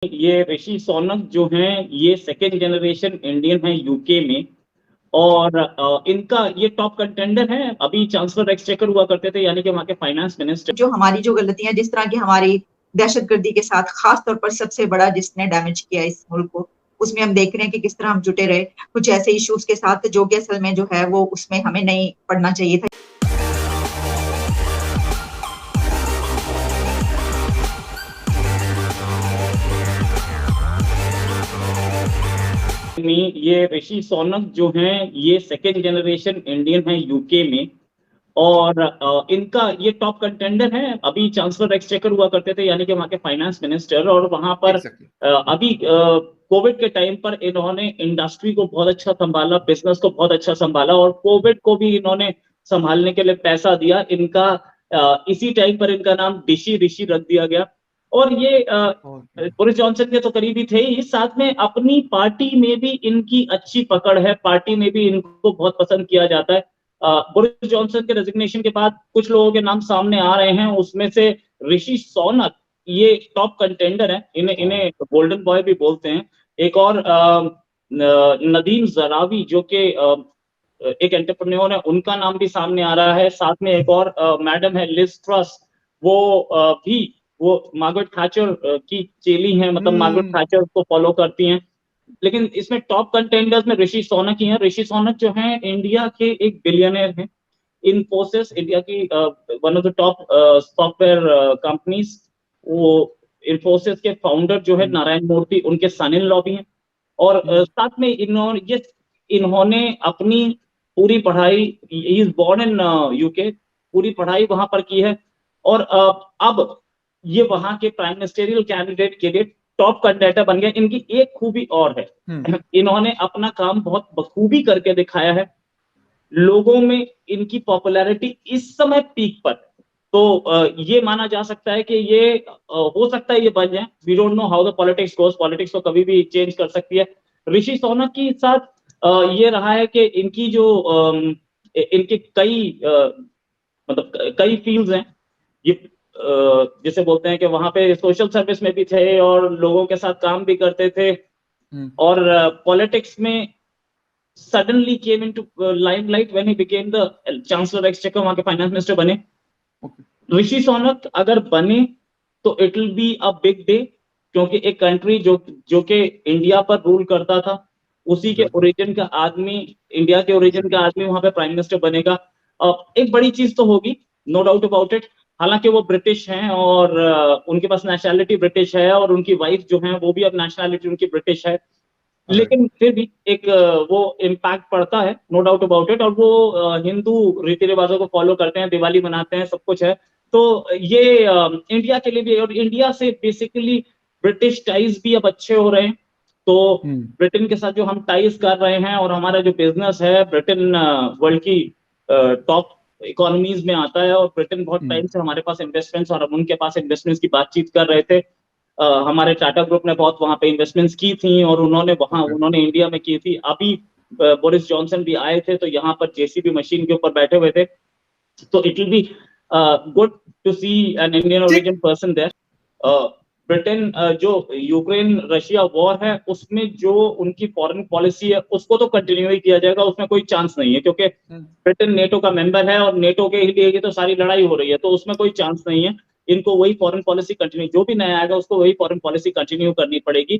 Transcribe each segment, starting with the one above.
ये ऋषि सोनक जो हैं ये सेकंड जनरेशन इंडियन है यूके में। और इनका ये टॉप कंटेंडर है। अभी चांसलर एक्सचेकर हुआ करते थे, यानी कि वहाँ के फाइनेंस मिनिस्टर। जो हमारी जो गलतियां, जिस तरह की हमारी दहशतगर्दी के साथ खास तौर पर सबसे बड़ा जिसने डैमेज किया इस मुल्क को, उसमें हम देख रहे हैं कि किस तरह हम जुटे रहे कुछ ऐसे इश्यूज के साथ जो कि असल में जो है वो उसमें हमें नहीं पढ़ना चाहिए था। ये ऋषि सोनक जो हैं ये सेकंड जनरेशन इंडियन है यूके में। और इनका ये टॉप कंटेंडर है। अभी चांसलर एक्सचेकर हुआ करते थे, यानी कि वहाँ के फाइनेंस मिनिस्टर। और वहाँ पर अभी कोविड के टाइम पर इन्होंने इंडस्ट्री को बहुत अच्छा संभाला, बिजनेस को बहुत अच्छा संभाला, और कोविड को भी इन्होंने संभालने के लिए पैसा दिया। इनका इसी टाइम पर इनका नाम ऋषि ऋषि रख दिया गया। और ये बोरिस जॉनसन के तो करीबी थे ही, साथ में अपनी पार्टी में भी इनकी अच्छी पकड़ है, पार्टी में भी इनको बहुत पसंद किया जाता है। बोरिस जॉनसन के रेजिग्नेशन के बाद कुछ लोगों के नाम सामने आ रहे हैं, उसमें से ऋषि सोनक ये टॉप कंटेंडर है। इन्हें इन्हें गोल्डन बॉय भी बोलते हैं। एक और नदीम जरावी जो कि एक एंटरप्रेन्योर है, उनका नाम भी सामने आ रहा है। साथ में एक और मैडम है लिज ट्रस, वो भी वो मार्गरेट थैचर की चेली हैं, मतलब मार्गरेट थैचर को फॉलो करती हैं। लेकिन इसमें टॉप कंटेंडर्स में ऋषि सोनक ही हैं। ऋषि सोनक जो हैं इंडिया के एक बिलियनर हैं। इन्फोसिस इंडिया की one of the top software companies, वो इन्फोसिस के फाउंडर जो है नारायण मूर्ति, उनके सन इन लॉ भी हैं। और साथ में इन्होंने अपनी पूरी पढ़ाई, he is born in UK, पूरी पढ़ाई वहां पर की है। और अब ये वहां के प्राइम मिनिस्टेरियल कैंडिडेट के लिए टॉप कैंडिडेट बन गए। इनकी एक खूबी और है, इन्होंने अपना काम बहुत बखूबी करके दिखाया है। लोगों में इनकी पॉपुलैरिटी इस समय पीक पर, तो ये माना जा सकता है कि ये हो सकता है ये बन जाए। We don't know how the politics goes, politics तो कभी भी चेंज कर सकती है। ऋषि सोनक के साथ ये रहा है कि इनकी जो इनके कई मतलब कई फील्ड्स हैं। ये जिसे बोलते हैं कि वहां पे सोशल सर्विस में भी थे और लोगों के साथ काम भी करते थे। और पॉलिटिक्स में suddenly came into limelight when he became the chancellor exchequer, वहां के फाइनेंस मिनिस्टर बने। ऋषि सोनक अगर बने तो it will be a big day, क्योंकि एक कंट्री जो कि इंडिया पर रूल करता था, उसी के ओरिजिन का आदमी, इंडिया के ओरिजिन का आदमी वहां पे प्राइम मिनिस्टर बनेगा। एक बड़ी चीज तो होगी, नो डाउट अबाउट इट। हालांकि वो ब्रिटिश हैं और उनके पास नेशनैलिटी ब्रिटिश है, और उनकी वाइफ जो है वो भी अब नेशनैलिटी उनकी ब्रिटिश है। लेकिन फिर भी एक वो इम्पैक्ट पड़ता है, नो डाउट अबाउट इट। और वो हिंदू रीति रिवाजों को फॉलो करते हैं, दिवाली मनाते हैं, सब कुछ है। तो ये इंडिया के लिए भी, और इंडिया से बेसिकली ब्रिटिश टाइज भी अब अच्छे हो रहे हैं। तो ब्रिटेन के साथ जो हम टाइज कर रहे हैं, और हमारा जो बिजनेस है, ब्रिटेन वर्ल्ड की टॉप इकोनॉमीज में आता है। और ब्रिटेन बहुत टाइम से हमारे पास इन्वेस्टमेंट्स, और हम उनके पास इन्वेस्टमेंट्स की बातचीत कर रहे थे। हमारे टाटा ग्रुप ने बहुत वहां पे इन्वेस्टमेंट्स की थी, और उन्होंने इंडिया में की थी। अभी बोरिस जॉनसन भी आए थे, तो यहाँ पर जेसीबी मशीन के ऊपर बैठे हुए थे। तो it will be good to see an Indian origin person there. Britain जो यूक्रेन रशिया वॉर है, उसमें जो उनकी फॉरेन पॉलिसी है उसको तो कंटिन्यू ही किया जाएगा, उसमें कोई चांस नहीं है, क्योंकि ब्रिटेन नेटो का मेंबर है, और नेटो के लिए ये तो सारी लड़ाई हो रही है, तो उसमें कोई चांस नहीं है। इनको वही फॉरेन पॉलिसी कंटिन्यू, जो भी नया आएगा उसको वही फॉरेन पॉलिसी कंटिन्यू करनी पड़ेगी।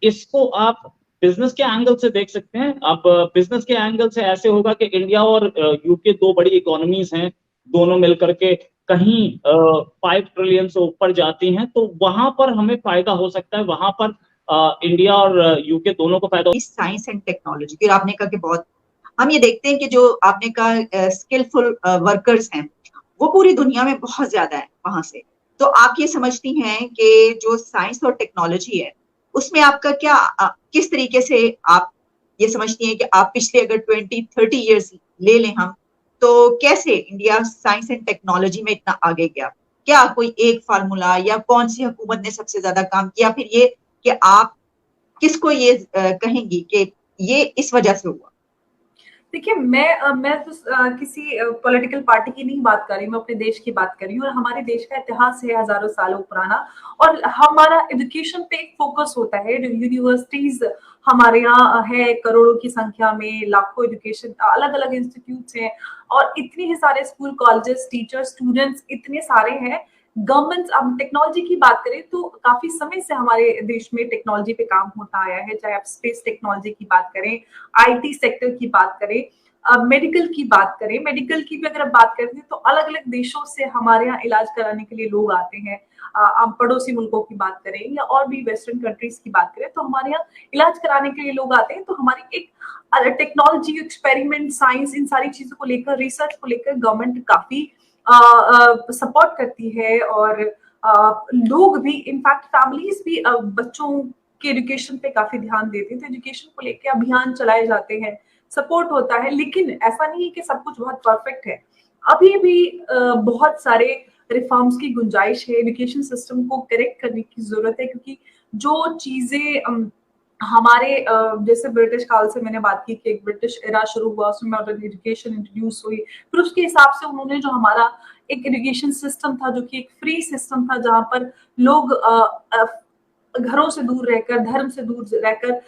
इसको आप बिजनेस के एंगल से देख सकते हैं। अब बिजनेस के एंगल से ऐसे होगा कि इंडिया और यूके दो बड़ी इकोनॉमीज हैं, दोनों मिलकर के कहीं 5 ट्रिलियन से ऊपर जाती हैं, तो वहां पर हमें फायदा हो सकता है। वहां पर इंडिया और यूके दोनों को फायदा। साइंस एंड टेक्नोलॉजी, फिर आपने कहा कि बहुत हम ये देखते हैं कि जो आपने कहा स्किलफुल वर्कर्स हैं वो पूरी दुनिया में बहुत ज्यादा है वहां से। तो आप ये समझती हैं कि जो साइंस और टेक्नोलॉजी है उसमें आपका क्या किस तरीके से आप ये समझती हैं कि आप पिछले अगर 20-30 ईयर्स ले लें हम, तो कैसे इंडिया साइंस एंड टेक्नोलॉजी में इतना आगे गया? क्या कोई एक फार्मूला, या कौन सी हुकूमत ने सबसे ज्यादा काम किया? फिर ये कि आप किसको ये कहेंगी कि ये इस वजह से हुआ? देखिए, मैं तो किसी पॉलिटिकल पार्टी की नहीं बात कर रही हूँ, मैं अपने देश की बात कर रही हूँ। और हमारे देश का इतिहास है हजारों सालों पुराना, और हमारा एजुकेशन पे एक फोकस होता है। यूनिवर्सिटीज हमारे यहाँ है करोड़ों की संख्या में, लाखों एजुकेशन अलग अलग इंस्टीट्यूट्स हैं, और इतने ही सारे स्कूल, कॉलेजेस, टीचर्स, स्टूडेंट्स इतने सारे हैं। गवर्नमेंट, अब टेक्नोलॉजी की बात करें तो काफी समय से हमारे देश में टेक्नोलॉजी पे काम होता आया है, चाहे आप स्पेस टेक्नोलॉजी की बात करें, आईटी सेक्टर की बात करें, मेडिकल की बात करें। मेडिकल की भी अगर आप बात करते हैं तो अलग अलग देशों से हमारे यहाँ इलाज कराने के लिए लोग आते हैं। आप पड़ोसी मुल्कों की बात करें या और भी वेस्टर्न कंट्रीज की बात करें तो हमारे यहाँ इलाज कराने के लिए लोग आते हैं। तो हमारी एक टेक्नोलॉजी, एक्सपेरिमेंट, साइंस, इन सारी चीजों को लेकर, रिसर्च को लेकर गवर्नमेंट काफी सपोर्ट करती है। और लोग भी, इनफैक्ट फैमिलीज भी बच्चों के एजुकेशन पे काफी ध्यान देते हैं। तो एजुकेशन को लेकर अभियान चलाए जाते हैं, सपोर्ट होता है। लेकिन ऐसा नहीं है कि सब कुछ बहुत परफेक्ट है, अभी भी बहुत सारे रिफॉर्म्स की गुंजाइश है। एजुकेशन सिस्टम को करेक्ट करने की जरूरत है, क्योंकि जो चीजें हमारे जैसे ब्रिटिश काल से मैंने बात की कि एक ब्रिटिश एरा शुरू हुआ, उसमें मॉडर्न एजुकेशन इंट्रोड्यूस हुई, फिर उसके हिसाब से उन्होंने जो हमारा एक एजुकेशन सिस्टम था जो कि एक फ्री सिस्टम था, जहां पर लोग घरों से दूर रहकर, धर्म से दूर रहकर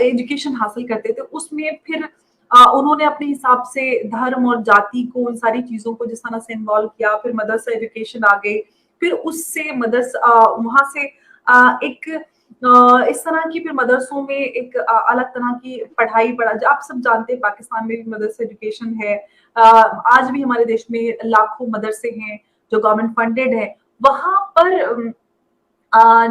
एजुकेशन हासिल करते थे, उसमें फिर उन्होंने अपने हिसाब से धर्म और जाति को, उन सारी चीजों को जिस तरह से इन्वॉल्व किया। फिर मदरसा एजुकेशन आ गई, फिर उससे मदरसा वहां से एक इस तरह की, फिर मदरसों में एक अलग तरह की पढ़ाई पढ़ा। आप सब जानते हैं पाकिस्तान में भी मदरसा एजुकेशन है। आज भी हमारे देश में लाखों मदरसे हैं जो गवर्नमेंट फंडेड है। वहां पर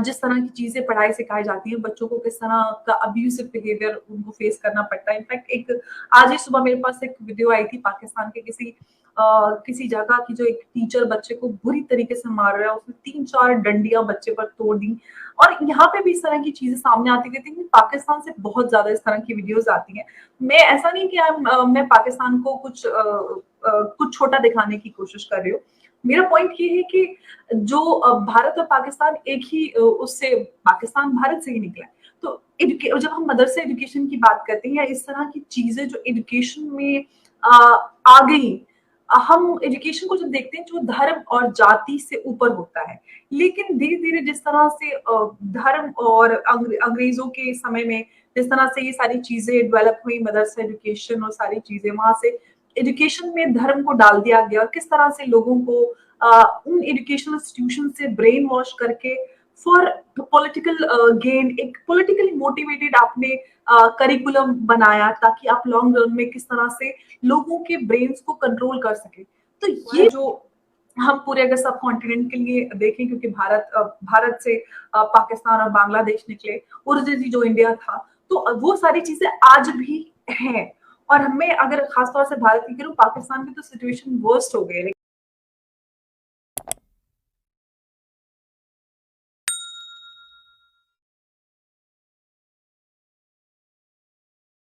जिस तरह की चीजें पढ़ाई सिखाई जाती है, बच्चों को किस तरह का अब्यूसिव बिहेवियर उनको फेस करना पड़ता है। इनफैक्ट एक आज ही सुबह मेरे पास एक वीडियो आई थी पाकिस्तान के किसी जगह की, जो एक टीचर बच्चे को बुरी तरीके से मार रहा है, उसने 3-4 डंडियां बच्चे पर तोड़ दी। और यहाँ पे भी इस तरह की चीजें सामने आती रहती है। पाकिस्तान से बहुत ज्यादा इस तरह की वीडियोज आती हैं। मैं ऐसा नहीं कि मैं पाकिस्तान को कुछ छोटा दिखाने की कोशिश कर रही हूँ। मेरा पॉइंट ये है कि जो भारत और पाकिस्तान एक ही उससे, पाकिस्तान भारत से ही निकला है। तो जब हम मदरसा एजुकेशन की बात करते हैं या इस तरह की चीजें जो एजुकेशन में आ गई, हम एजुकेशन को जब देखते हैं जो धर्म और जाति से ऊपर होता है। लेकिन धीरे धीरे जिस तरह से धर्म और अंग्रेजों के समय में जिस तरह से ये सारी चीजें डेवलप हुई, मदरसा एजुकेशन और सारी चीजें, वहां से एजुकेशन में धर्म को डाल दिया गया, और किस तरह से लोगों को उन एजुकेशनल इंस्टीट्यूशन से ब्रेन वॉश करके फॉर पॉलिटिकल गेन, एक पॉलिटिकली मोटिवेटेड आपने करिकुलम बनाया, ताकि आप लॉन्ग रन में किस तरह से लोगों के ब्रेन्स को कंट्रोल कर सके। तो ये जो हम पूरे अगर सब कॉन्टिनेंट के लिए देखें, क्योंकि भारत से पाकिस्तान और बांग्लादेश निकले, ओरिजिनली जो इंडिया था, तो वो सारी चीजें आज भी हैं। और हमें अगर खासतौर से भारत की करूँ, पाकिस्तान में तो सिचुएशन वर्स्ट हो गए।